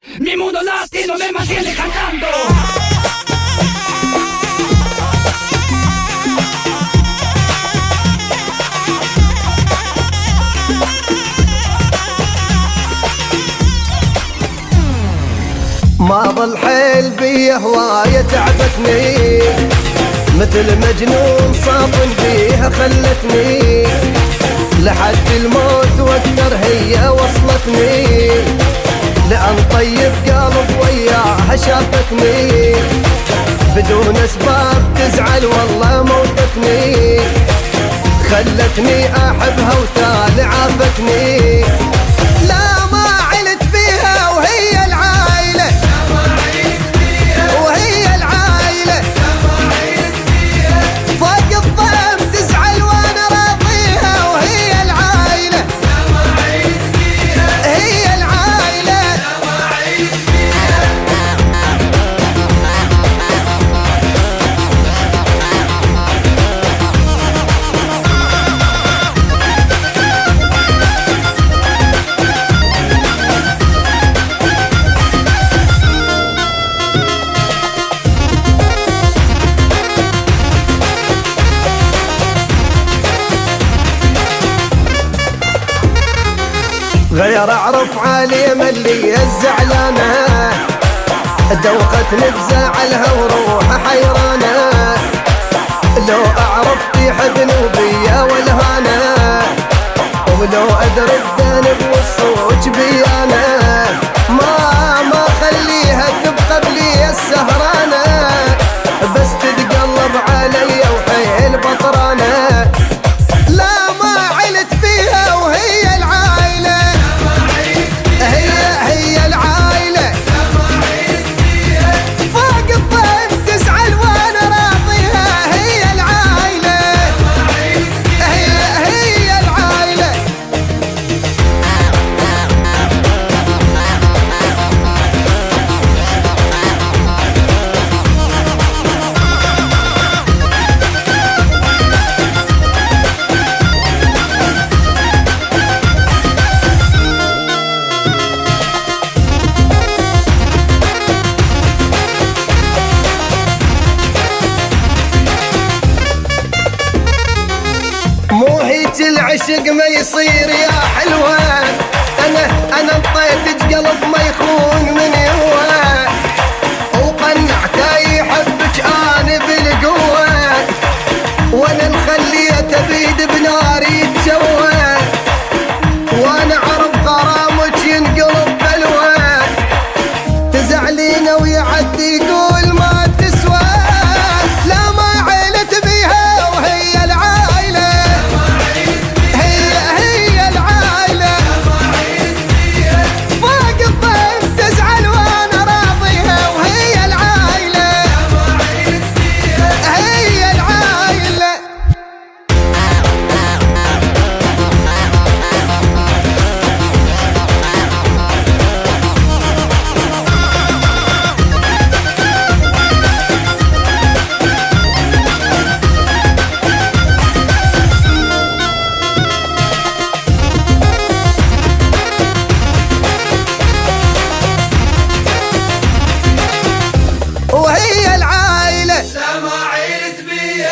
Mi mundo latino me mantiene cantando. ما ظل حيل بيه هواية تعبتني، مثل مجنون صابن بيها خلتني، لحد الموت واكثر هي وصلتني، لأن طيب قلب وياها شافتني، بدون اسباب تزعل والله موتتني، خلتني احبها وتالي عافتني. لا ما علت فيها وهي العايلة، وهي العايلة فوق الضيم تزعل وانا راضيها، وهي العايلة هي العايلة. غير اعرف عليم اللي الزعلانه، دوقتني بزعلها وروحها حيرانه، لو اعرف تحبني وبيا والهانه، ولو ادري الذنب والصوت بيانه، ما خليها تبقى بلي السهرانه، بس تتقلب علي وحيل بطرانه. لا ما علت فيها وهي العايله، هي العايلة فوق الضيم تزعل وانا راضيها، هي العايلة هي العايلة. موهيت العشق ما يصير يا حلوة، انا انطيتك قلب ما يخون